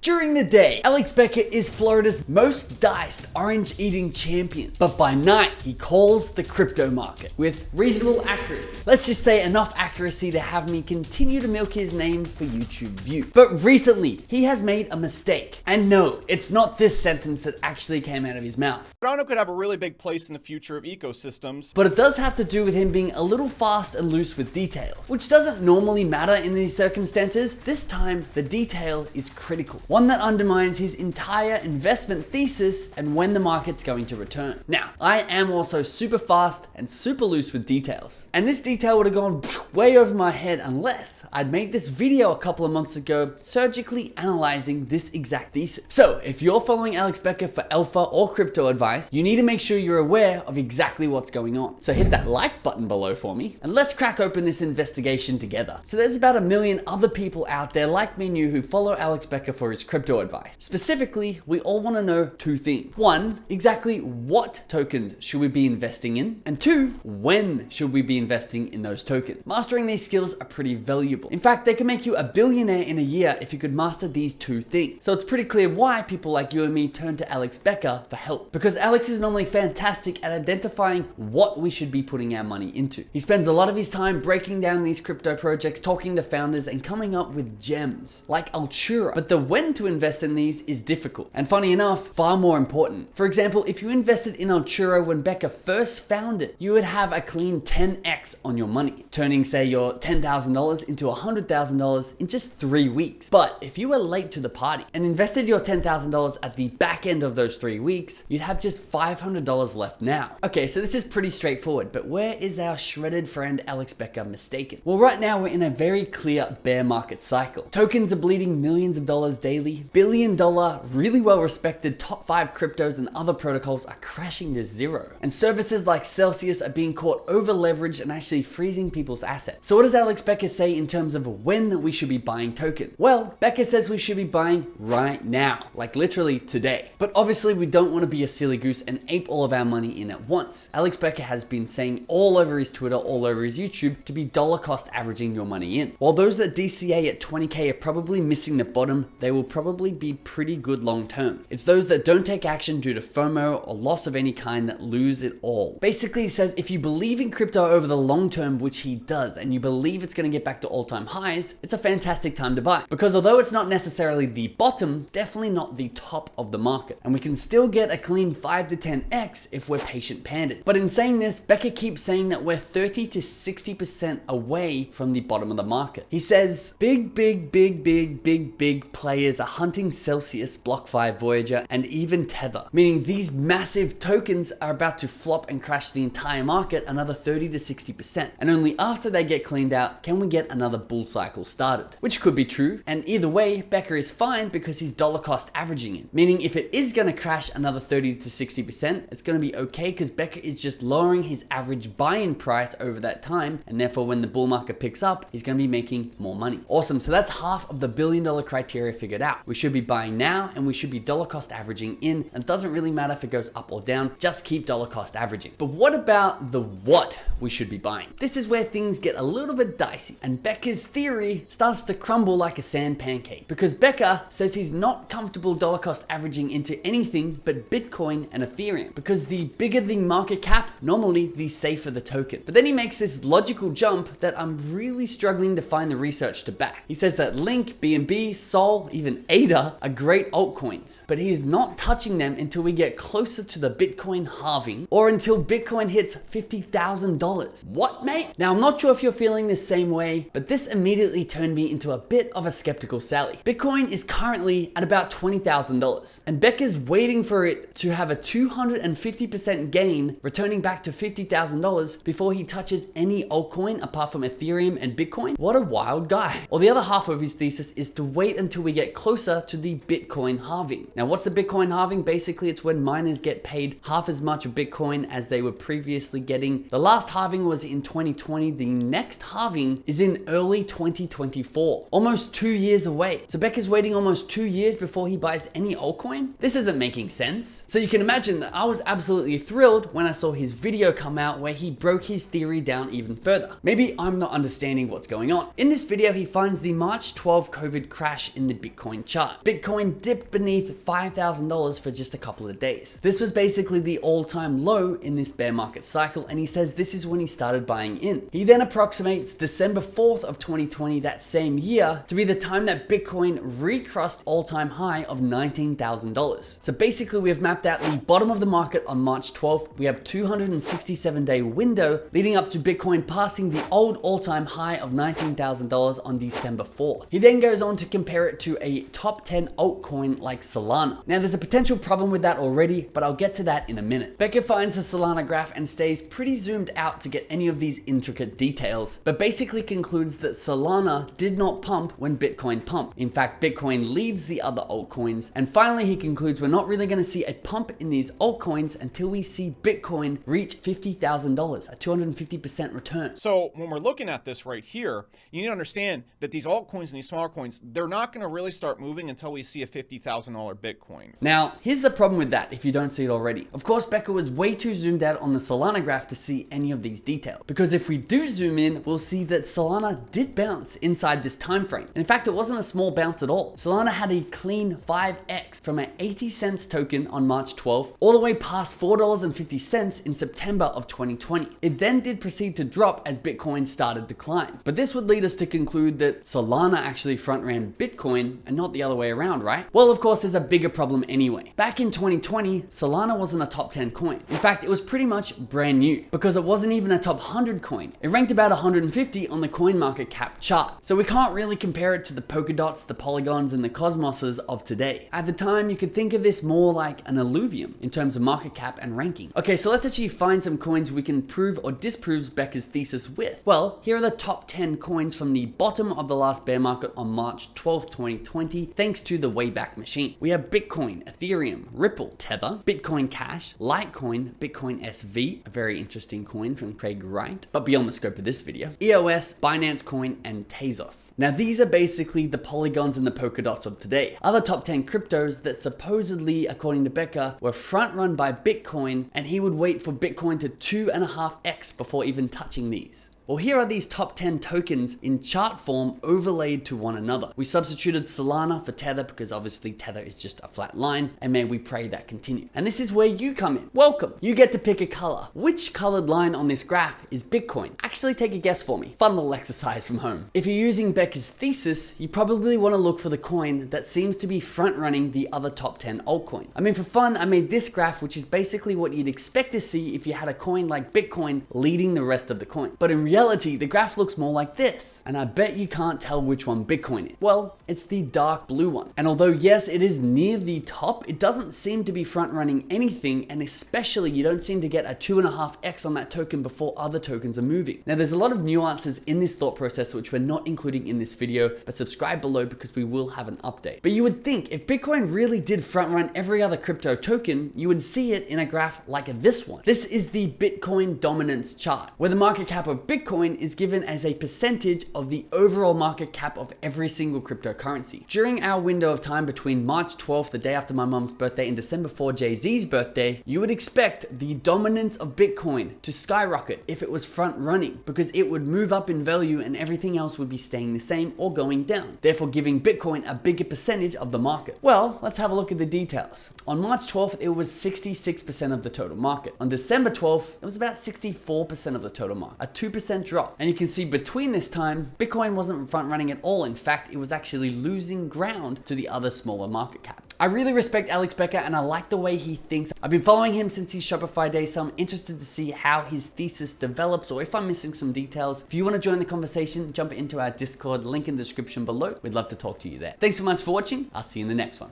During the day, Alex Becker is Florida's most diced orange eating champion, but by night he calls the crypto market with reasonable accuracy. Let's just say enough accuracy to have me continue to milk his name for YouTube view. But recently, he has made a mistake. And no, it's not this sentence that actually came out of his mouth. Toronto could have a really big place in the future of ecosystems. But it does have to do with him being a little fast and loose with details, which doesn't normally matter in these circumstances. This time, the detail is critical. One that undermines his entire investment thesis and when the market's going to return. Now, I am also super fast and super loose with details. And this detail would have gone way over my head unless I'd made this video a couple of months ago surgically analyzing this exact thesis. So if you're following Alex Becker for alpha or crypto advice, you need to make sure you're aware of exactly what's going on. So hit that like button below for me and let's crack open this investigation together. So there's about 1 million other people out there like me and you who follow Alex Becker for his crypto advice. Specifically, we all want to know two things. One, exactly what tokens should we be investing in? And two, when should we be investing in those tokens? Mastering these skills are pretty valuable. In fact, they can make you a billionaire in a year if you could master these two things. So it's pretty clear why people like you and me turn to Alex Becker for help. Because Alex is normally fantastic at identifying what we should be putting our money into. He spends a lot of his time breaking down these crypto projects, talking to founders, and coming up with gems like Altura. But the when to invest in these is difficult. And funny enough, far more important. For example, if you invested in Altura when Becker first founded, you would have a clean 10x on your money, turning say your $10,000 into $100,000 in just 3 weeks. But if you were late to the party and invested your $10,000 at the back end of those 3 weeks, you'd have just $500 left now. Okay, so this is pretty straightforward, but where is our shredded friend Alex Becker mistaken? Well, right now we're in a very clear bear market cycle. Tokens are bleeding millions of dollars daily. Billion-dollar, really well-respected top 5 cryptos and other protocols are crashing to zero. And services like Celsius are being caught over-leveraged and actually freezing people's assets. So what does Alex Becker say in terms of when we should be buying tokens? Well, Becker says we should be buying right now, like literally today. But obviously we don't want to be a silly goose and ape all of our money in at once. Alex Becker has been saying all over his Twitter, all over his YouTube to be dollar cost averaging your money in. While those that DCA at 20K are probably missing the bottom, they will probably be pretty good long term. It's those that don't take action due to FOMO or loss of any kind that lose it all. Basically, he says if you believe in crypto over the long term, which he does, and you believe it's going to get back to all-time highs, it's a fantastic time to buy. Because although it's not necessarily the bottom, definitely not the top of the market. And we can still get a clean 5 to 10x if we're patient pandit. But in saying this, Becker keeps saying that we're 30 to 60% away from the bottom of the market. He says big players are hunting Celsius, BlockFi, Voyager, and even Tether, meaning these massive tokens are about to flop and crash the entire market another 30 to 60%. And only after they get cleaned out can we get another bull cycle started, which could be true. And either way, Becker is fine because he's dollar cost averaging it, meaning if it is going to crash another 30 to 60%, it's going to be okay because Becker is just lowering his average buy-in price over that time, and therefore when the bull market picks up, he's going to be making more money. Awesome, so that's half of the billion-dollar criteria figured out. We should be buying now and we should be dollar cost averaging in, and it doesn't really matter if it goes up or down, just keep dollar cost averaging. But what about the what we should be buying? This is where things get a little bit dicey, and Becker's theory starts to crumble like a sand pancake, because Becker says he's not comfortable dollar cost averaging into anything but Bitcoin and Ethereum, because the bigger the market cap, normally the safer the token. But then he makes this logical jump that I'm really struggling to find the research to back. He says that Link, BNB, Sol, even ADA are great altcoins, but he is not touching them until we get closer to the Bitcoin halving or until Bitcoin hits $50,000. What, mate? Now, I'm not sure if you're feeling the same way, but this immediately turned me into a bit of a skeptical Sally. Bitcoin is currently at about $20,000, and Becker's waiting for it to have a 250% gain, returning back to $50,000 before he touches any altcoin apart from Ethereum and Bitcoin. What a wild guy. Or the other half of his thesis is to wait until we get closer to the Bitcoin halving. Now, what's the Bitcoin halving? Basically, it's when miners get paid half as much of Bitcoin as they were previously getting. The last halving was in 2020. The next halving is in early 2024, almost 2 years away. So Becker's waiting almost 2 years before he buys any altcoin? This isn't making sense. So you can imagine that I was absolutely thrilled when I saw his video come out where he broke his theory down even further. Maybe I'm not understanding what's going on. In this video, he finds the March 12 COVID crash in the Bitcoin Bitcoin chart. Bitcoin dipped beneath $5,000 for just a couple of days. This was basically the all-time low in this bear market cycle, and he says this is when he started buying in. He then approximates December 4th of 2020, that same year, to be the time that Bitcoin recrossed all-time high of $19,000. So basically we have mapped out the bottom of the market on March 12th. We have 267-day window leading up to Bitcoin passing the old all-time high of $19,000 on December 4th. He then goes on to compare it to a top 10 altcoin like Solana. Now there's a potential problem with that already, but I'll get to that in a minute. Becker finds the Solana graph and stays pretty zoomed out to get any of these intricate details, but basically concludes that Solana did not pump when Bitcoin pumped. In fact, Bitcoin leads the other altcoins. And finally, he concludes we're not really going to see a pump in these altcoins until we see Bitcoin reach $50,000, a 250% return. So when we're looking at this right here, you need to understand that these altcoins and these smaller coins, they're not going to really start moving until we see a $50,000 Bitcoin. Now, here's the problem with that if you don't see it already. Of course, Becker was way too zoomed out on the Solana graph to see any of these details. Because if we do zoom in, we'll see that Solana did bounce inside this time frame. In fact, it wasn't a small bounce at all. Solana had a clean 5x from an 80 cents token on March 12th all the way past $4.50 in September of 2020. It then did proceed to drop as Bitcoin started to climb. But this would lead us to conclude that Solana actually front ran Bitcoin and not the other way around, right? Well, of course, there's a bigger problem anyway. Back in 2020, Solana wasn't a top 10 coin. In fact, it was pretty much brand new because it wasn't even a top 100 coin. It ranked about 150 on the CoinMarketCap chart. So we can't really compare it to the Polkadots, the Polygons, and the Cosmoses of today. At the time, you could think of this more like an alluvium in terms of market cap and ranking. Okay, so let's actually find some coins we can prove or disprove Becker's thesis with. Well, here are the top 10 coins from the bottom of the last bear market on March 12th, 2020, thanks to the Wayback Machine. We have Bitcoin, Ethereum, Ripple, Tether, Bitcoin Cash, Litecoin, Bitcoin SV, a very interesting coin from Craig Wright, but beyond the scope of this video, EOS, Binance Coin, and Tezos. Now these are basically the Polygons and the Polkadots of today. Other top 10 cryptos that supposedly, according to Becker, were front run by Bitcoin, and he would wait for Bitcoin to 2.5x before even touching these. Well, here are these top 10 tokens in chart form overlaid to one another. We substituted Solana for Tether because obviously Tether is just a flat line, and may we pray that continue. And this is where you come in. Welcome. You get to pick a color. Which colored line on this graph is Bitcoin? Actually take a guess for me. Fun little exercise from home. If you're using Becker's thesis, you probably want to look for the coin that seems to be front running the other top 10 altcoin. I mean, for fun, I made this graph, which is basically what you'd expect to see if you had a coin like Bitcoin leading the rest of the coin. But in reality, the graph looks more like this, and I bet you can't tell which one Bitcoin is. Well, it's the dark blue one. And although yes, it is near the top, it doesn't seem to be front running anything, and especially you don't seem to get a 2.5x on that token before other tokens are moving. Now there's a lot of nuances in this thought process which we're not including in this video, but subscribe below because we will have an update. But you would think if Bitcoin really did front run every other crypto token, you would see it in a graph like this one. This is the Bitcoin dominance chart, where the market cap of Bitcoin is given as a percentage of the overall market cap of every single cryptocurrency. During our window of time between March 12th, the day after my mom's birthday, and December 4, Jay-Z's birthday, you would expect the dominance of Bitcoin to skyrocket if it was front running, because it would move up in value and everything else would be staying the same or going down, therefore giving Bitcoin a bigger percentage of the market. Well, let's have a look at the details. On March 12th, it was 66% of the total market. On December 12th, it was about 64% of the total market, a 2% drop. And you can see between this time, Bitcoin wasn't front running at all. In fact, it was actually losing ground to the other smaller market cap. I really respect Alex Becker and I like the way he thinks. I've been following him since his Shopify days, so I'm interested to see how his thesis develops or if I'm missing some details. If you want to join the conversation, jump into our Discord, link in the description below. We'd love to talk to you there. Thanks so much for watching. I'll see you in the next one.